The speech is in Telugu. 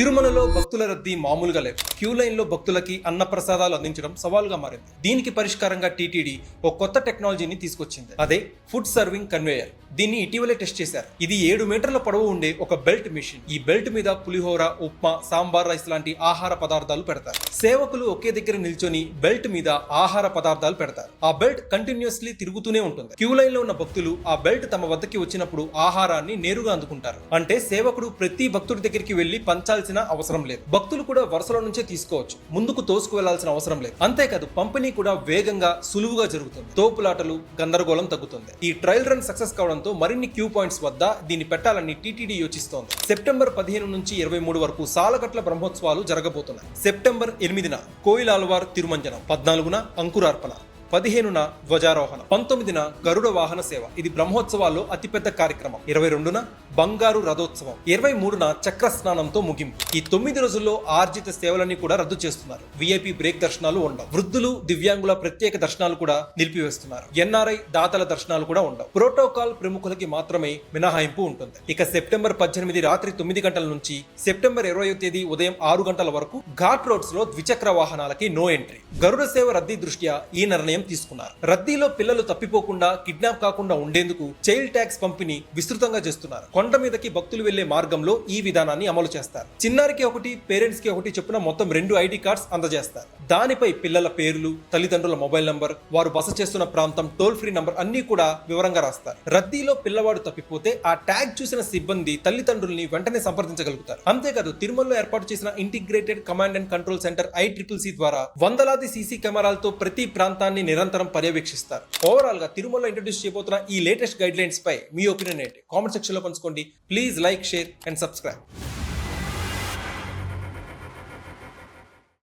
తిరుమలలో భక్తుల రద్దీ మామూలుగా లేదు. క్యూ లైన్ లో భక్తులకి అన్నప్రసాదాలు అందించడం సవాలుగా మారింది. దీనికి పరిష్కారంగా టీటీడీ ఓ కొత్త టెక్నాలజీని తీసుకొచ్చింది. అదే ఫుడ్ సర్వింగ్ కన్వేయర్. దీన్ని ఇటీవలే టెస్ట్ చేశారు. ఇది 7 మీటర్ల పొడవు ఉండే ఒక బెల్ట్ మిషన్. ఈ బెల్ట్ మీద పులిహోర, ఉప్మా, సాంబార్ రైస్ లాంటి ఆహార పదార్థాలు పెడతారు. సేవకులు ఒకే దగ్గర నిల్చొని బెల్ట్ మీద ఆహార పదార్థాలు పెడతారు. ఆ బెల్ట్ కంటిన్యూస్లీ తిరుగుతూనే ఉంటుంది. క్యూ లైన్ లో ఉన్న భక్తులు ఆ బెల్ట్ తమ వద్దకి వచ్చినప్పుడు ఆహారాన్ని నేరుగా అందుకుంటారు. అంటే సేవకుడు ప్రతి భక్తుడి దగ్గరికి వెళ్లి పంచాల్సిన అవసరం లేదు. భక్తులు కూడా వరుసలో నుంచే తీసుకోవచ్చు. ముందుకు తోసుకు వెళ్లాల్సిన అవసరం లేదు. అంతేకాదు పంపిణీ కూడా వేగంగా, సులువుగా జరుగుతుంది. తోపులాటలు, గందరగోళం తగ్గుతుంది. ఈ ట్రయల్ రన్ సక్సెస్ కావడంతో మరిన్ని క్యూ పాయింట్స్ వద్ద దీన్ని పెట్టాలని టీటీడీ యోచిస్తోంది. సెప్టెంబర్ 15 నుంచి 23 వరకు సాలకట్ల బ్రహ్మోత్సవాలు జరగబోతున్నాయి. సెప్టెంబర్ 8న కోయిలాల్వార్ తిరుమంజనం, 14న అంకురార్పణ, 15న ధ్వజారోహణ, 19న గరుడ వాహన సేవ. ఇది బ్రహ్మోత్సవాల్లో అతిపెద్ద కార్యక్రమం. 22న బంగారు రథోత్సవం, 23న చక్ర స్నానంతో ముగింపు. ఈ 9 రోజుల్లో ఆర్జిత సేవలన్నీ కూడా రద్దు చేస్తున్నారు. విఐపి బ్రేక్ దర్శనాలు ఉండవు. వృద్ధులు, దివ్యాంగుల ప్రత్యేక దర్శనాలు కూడా నిలిపివేస్తున్నారు. ఎన్ఆర్ఐ దాతల దర్శనాలు కూడా ఉండవు. ప్రోటోకాల్ ప్రముఖులకి మాత్రమే మినహాయింపు ఉంటుంది. ఇక సెప్టెంబర్ 18 రాత్రి 9 గంటల నుంచి సెప్టెంబర్ 20వ తేదీ ఉదయం 6 గంటల వరకు ఘాట్ రోడ్స్ లో ద్విచక్ర వాహనాలకి నో ఎంట్రీ. గరుడ సేవ రద్దీ దృష్ట్యా ఈ నిర్ణయం తీసుకున్నారు. రద్దీలో పిల్లలు తప్పిపోకుండా, కిడ్నాప్ కాకుండా ఉండేందుకు చైల్డ్ ట్యాక్స్ పంపిణీ విస్తృతంగా చేస్తున్నారు. కొండ మీదకి భక్తులు వెళ్లే మార్గంలో ఈ విధానాన్ని అమలు చేస్తారు. చిన్నారికి ఒకటి, పేరెంట్స్ కి ఒకటి చొప్పున మొత్తం 2 ఐడి కార్డ్స్ అందజేస్తారు. దానిపై పిల్లల పేర్లు, తల్లిదండ్రుల మొబైల్ నంబర్, వారు బస చేస్తున్న ప్రాంతం, టోల్ ఫ్రీ నంబర్ అన్ని కూడా వివరంగా రాస్తారు. రద్దీలో పిల్లవాడు తప్పిపోతే ఆ ట్యాగ్ చూసిన సిబ్బంది తల్లిదండ్రుల్ని వెంటనే సంప్రదించగలుగుతారు. అంతేకాదు తిరుమలలో ఏర్పాటు చేసిన integrated command and control centre ICCC ద్వారా వందలాది సీసీ కెమెరాలతో ప్రతి ప్రాంతాన్ని నిరంతరం పర్యవేక్షిస్తారు. ఓవరాల్ గా తిరుమలలో ఇంట్రడ్యూస్ చేయబోతున్న ఈ లేటెస్ట్ గైడ్ లైన్స్ పై మీ ఒపీనియన్ ఏంటి? కామెంట్ సెక్షన్ లో పంచుకోండి. Please like, share and subscribe.